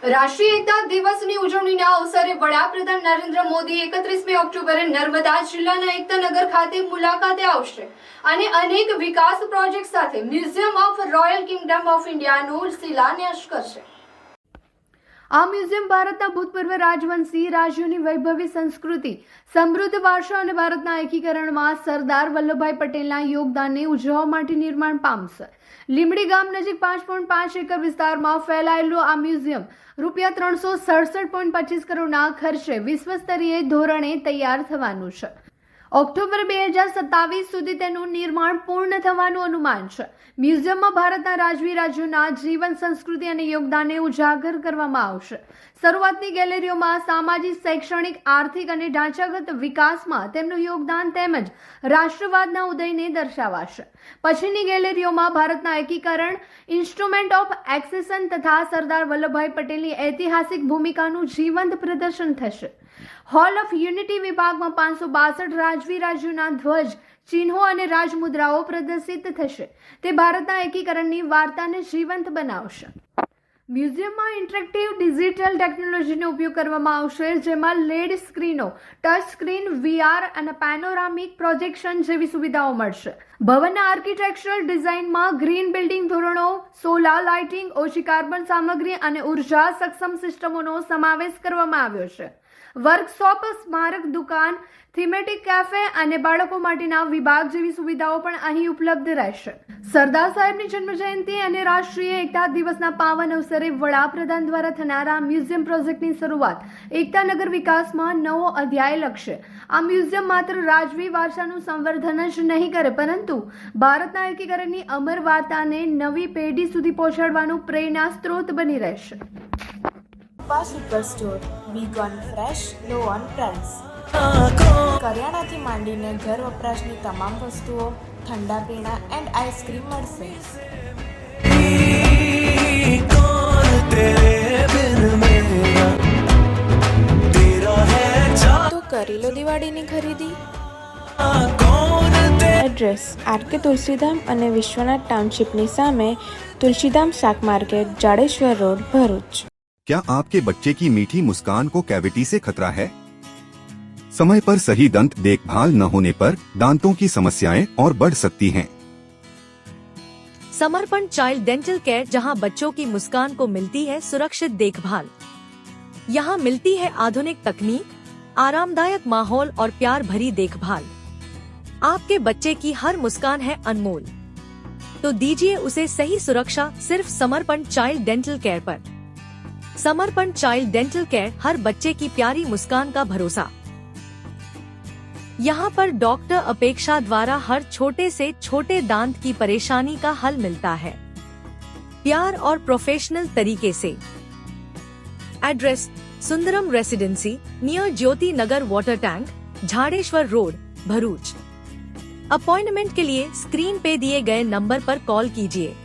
રાષ્ટ્રીય એકતા દિવસની ઉજવણીના અવસરે વડાપ્રધાન નરેન્દ્ર મોદી 31મી ઓક્ટોબરે નર્મદા જિલ્લાના એકતાનગર ખાતે મુલાકાતે આવશે અને અનેક વિકાસ પ્રોજેક્ટ સાથે museum of royal kingdom of ઇન્ડિયાનો શિલાન્યાસ કરશે। આ મ્યુઝિયમ ભારતના ભૂતપૂર્વ રાજવંશી રાજ્યોની વૈભવી સંસ્કૃતિ, સમૃદ્ધ વારસો અને ભારતના એકીકરણમાં સરદાર વલ્લભભાઈ પટેલના યોગદાનને ઉજવવા માટે નિર્માણ પામશે। લીંબડી ગામ નજીક 5.5 એકર વિસ્તારમાં ફેલાયેલું આ મ્યુઝિયમ રૂપિયા 367.25 કરોડના ખર્ચે વિશ્વસ્તરીય ધોરણે તૈયાર થવાનું છે। ઓક્ટોબર 2027 સુધી તેનું નિર્માણ પૂર્ણ થવાનું અનુમાન છે। મ્યુઝિયમમાં ભારતના રાજવી રાજ્યોના જીવન, સંસ્કૃતિ અને યોગદાનને ઉજાગર કરવામાં આવશે। શરૂઆતની ગેલેરીઓમાં સામાજિક, શૈક્ષણિક, આર્થિક અને ઢાંચાગત વિકાસમાં તેમનું યોગદાન તેમજ રાષ્ટ્રવાદના ઉદયને દર્શાવાશે। પછીની ગેલેરીઓમાં ભારતના એકીકરણ, ઇન્સ્ટ્રુમેન્ટ ઓફ એક્સેશન તથા સરદાર વલ્લભભાઈ પટેલની ઐતિહાસિક ભૂમિકાનું જીવંત પ્રદર્શન થશે। હોલ ઓફ યુનિટી વિભાગમાં 562 રાજવી રાજ્યોના ધ્વજ, ચિહ્નો અને રાજમુદ્રાઓ પ્રદર્શિત થશે। તે ભારતના એકીકરણની વાર્તાને જીવંત બનાવશે। મ્યુઝિયમમાં ઇન્ટરેક્ટિવ ડિજિટલ ટેકનોલોજીનો ઉપયોગ કરવામાં આવશે, જેમાં LED સ્ક્રીનો, ટચ સ્ક્રીન, VR અને પેનોરામિક પ્રોજેક્શન જેવી સુવિધાઓ મળશે। ભવનના આર્કિટેક્ચરલ ડિઝાઇનમાં ગ્રીન બિલ્ડિંગ ધોરણો, સોલાર લાઇટિંગ, ઓછી કાર્બન સામગ્રી અને ઉર્જા સક્ષમ સિસ્ટમોનો સમાવેશ કરવામાં આવ્યો છે। વર્કશોપ, સ્મારક દુકાન, થીમેટિક કેફે અને બાળકો માટેના વિભાગ જેવી સુવિધાઓ પણ અહીં ઉપલબ્ધ રહેશે। સરદાર સાહેબની જન્મજયંતિ અને રાષ્ટ્રીય એકતા દિવસના પાવન અવસરે વડાપ્રધાન દ્વારા થનારા મ્યુઝિયમ પ્રોજેક્ટની શરૂઆત એકતાનગર વિકાસમાં નવો અધ્યાય લખશે। આ મ્યુઝિયમ માત્ર રાજવી વારસાનું સંવર્ધન જ નહીં કરે, પરંતુ ભારતના એકીકરણની અમર વાર્તાને નવી પેઢી સુધી પહોંચાડવાનું પ્રેરણા સ્ત્રોત બની રહેશે। Super store, big on fresh, low on price। કરિયાણાથી માંડીને ઘર વપરાશની તમામ વસ્તુઓ, ઠંડા પીણા એન્ડ આઈસ્ક્રીમ મળશે। તો કરી લો દિવાળીની ખરીદી। એડ્રેસ: આરકે તુલસીધામ અને વિશ્વનાથ ટાઉનશીપની સામે, તુલસીધામ શાક માર્કેટ, જાડેશ્વર રોડ, ભરૂચ। क्या आपके बच्चे की मीठी मुस्कान को कैविटी से खतरा है? समय पर सही दंत देखभाल न होने पर दांतों की समस्याएं और बढ़ सकती हैं। समर्पण चाइल्ड डेंटल केयर, जहां बच्चों की मुस्कान को मिलती है सुरक्षित देखभाल। यहां मिलती है आधुनिक तकनीक, आरामदायक माहौल और प्यार भरी देखभाल। आपके बच्चे की हर मुस्कान है अनमोल, तो दीजिए उसे सही सुरक्षा सिर्फ समर्पण चाइल्ड डेंटल केयर पर। समर्पण चाइल्ड डेंटल केयर, हर बच्चे की प्यारी मुस्कान का भरोसा। यहाँ पर डॉक्टर अपेक्षा द्वारा हर छोटे से छोटे दांत की परेशानी का हल मिलता है, प्यार और प्रोफेशनल तरीके से। Address: Sundaram residency, near Jyoti Nagar water tank, Jhadeshwar road, Bharuch. Appointment के लिए स्क्रीन पे दिए गए नंबर पर कॉल कीजिए।